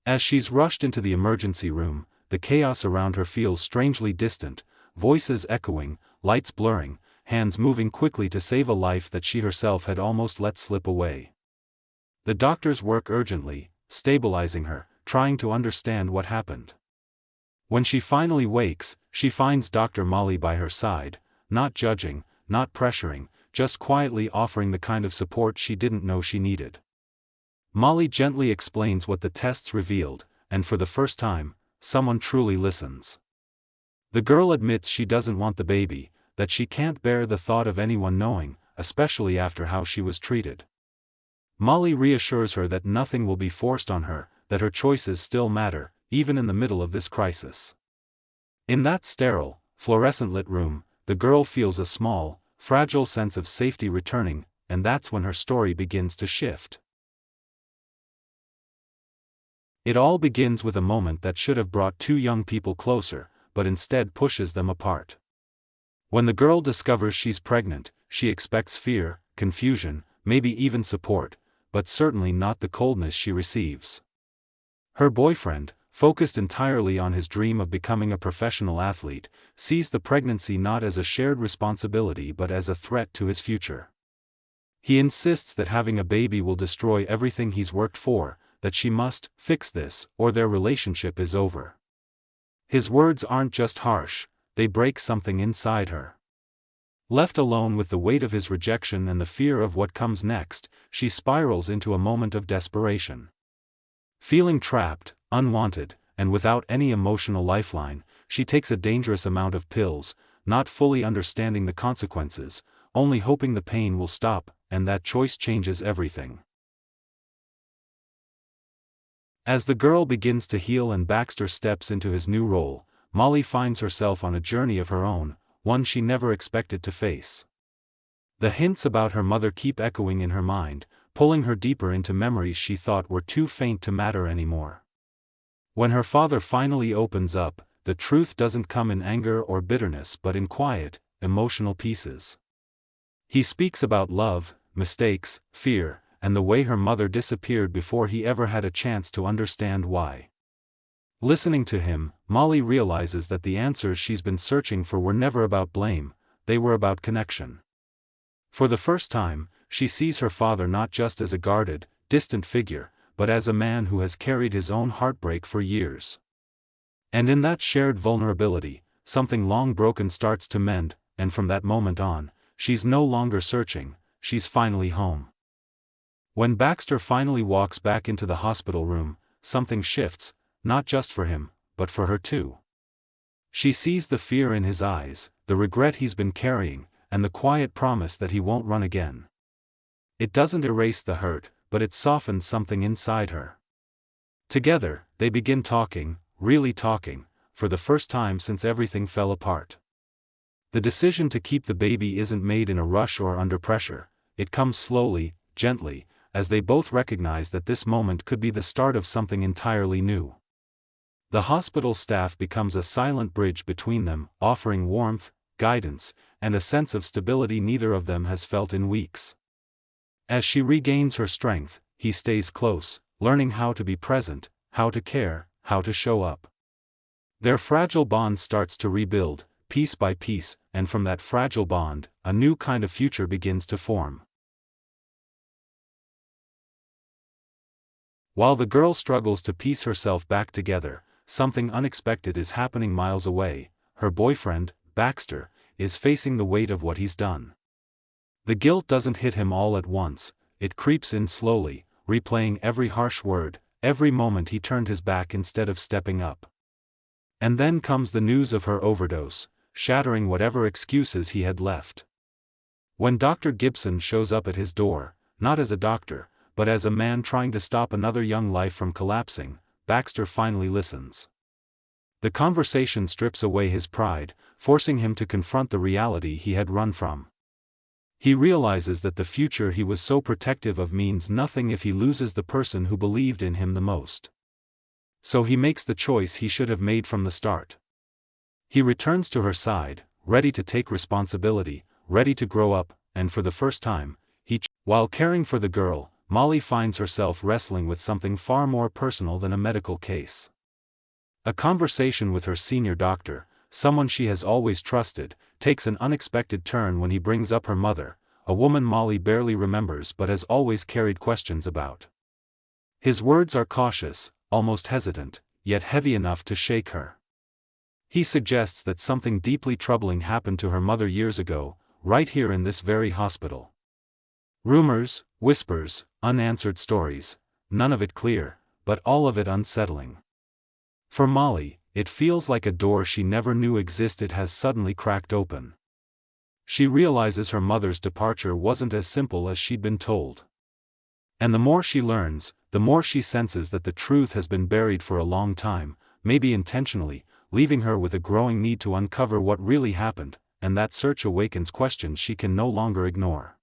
As she's rushed into the emergency room, the chaos around her feels strangely distant, voices echoing, lights blurring, hands moving quickly to save a life that she herself had almost let slip away. The doctors work urgently, stabilizing her, trying to understand what happened. When she finally wakes, she finds Dr. Molly by her side, not judging, not pressuring, just quietly offering the kind of support she didn't know she needed. Molly gently explains what the tests revealed, and for the first time, someone truly listens. The girl admits she doesn't want the baby, that she can't bear the thought of anyone knowing, especially after how she was treated. Molly reassures her that nothing will be forced on her, that her choices still matter, even in the middle of this crisis. In that sterile, fluorescent-lit room, the girl feels a small, fragile sense of safety returning, and that's when her story begins to shift. It all begins with a moment that should have brought two young people closer, but instead pushes them apart. When the girl discovers she's pregnant, she expects fear, confusion, maybe even support, but certainly not the coldness she receives. Her boyfriend, focused entirely on his dream of becoming a professional athlete, sees the pregnancy not as a shared responsibility but as a threat to his future. He insists that having a baby will destroy everything he's worked for, that she must fix this, or their relationship is over. His words aren't just harsh, they break something inside her. Left alone with the weight of his rejection and the fear of what comes next, she spirals into a moment of desperation. Feeling trapped, unwanted, and without any emotional lifeline, she takes a dangerous amount of pills, not fully understanding the consequences, only hoping the pain will stop, and that choice changes everything. As the girl begins to heal and Baxter steps into his new role, Molly finds herself on a journey of her own, one she never expected to face. The hints about her mother keep echoing in her mind, pulling her deeper into memories she thought were too faint to matter anymore. When her father finally opens up, the truth doesn't come in anger or bitterness but in quiet, emotional pieces. He speaks about love, mistakes, fear, and the way her mother disappeared before he ever had a chance to understand why. Listening to him, Molly realizes that the answers she's been searching for were never about blame, they were about connection. For the first time, she sees her father not just as a guarded, distant figure, but as a man who has carried his own heartbreak for years. And in that shared vulnerability, something long broken starts to mend, and from that moment on, she's no longer searching, she's finally home. When Baxter finally walks back into the hospital room, something shifts, not just for him, but for her too. She sees the fear in his eyes, the regret he's been carrying, and the quiet promise that he won't run again. It doesn't erase the hurt, but it softens something inside her. Together, they begin talking, really talking, for the first time since everything fell apart. The decision to keep the baby isn't made in a rush or under pressure, it comes slowly, gently, as they both recognize that this moment could be the start of something entirely new. The hospital staff becomes a silent bridge between them, offering warmth, guidance, and a sense of stability neither of them has felt in weeks. As she regains her strength, he stays close, learning how to be present, how to care, how to show up. Their fragile bond starts to rebuild, piece by piece, and from that fragile bond, a new kind of future begins to form. While the girl struggles to piece herself back together, something unexpected is happening miles away. Her boyfriend, Baxter, is facing the weight of what he's done. The guilt doesn't hit him all at once, it creeps in slowly, replaying every harsh word, every moment he turned his back instead of stepping up. And then comes the news of her overdose, shattering whatever excuses he had left. When Dr. Gibson shows up at his door, not as a doctor, but as a man trying to stop another young life from collapsing, Baxter finally listens. The conversation strips away his pride, forcing him to confront the reality he had run from. He realizes that the future he was so protective of means nothing if he loses the person who believed in him the most. So he makes the choice he should have made from the start. He returns to her side, ready to take responsibility, ready to grow up, and for the first time, while caring for the girl, Molly finds herself wrestling with something far more personal than a medical case. A conversation with her senior doctor, someone she has always trusted, takes an unexpected turn when he brings up her mother, a woman Molly barely remembers but has always carried questions about. His words are cautious, almost hesitant, yet heavy enough to shake her. He suggests that something deeply troubling happened to her mother years ago, right here in this very hospital. Rumors, whispers, unanswered stories, none of it clear, but all of it unsettling. For Molly, it feels like a door she never knew existed has suddenly cracked open. She realizes her mother's departure wasn't as simple as she'd been told. And the more she learns, the more she senses that the truth has been buried for a long time, maybe intentionally, leaving her with a growing need to uncover what really happened, and that search awakens questions she can no longer ignore.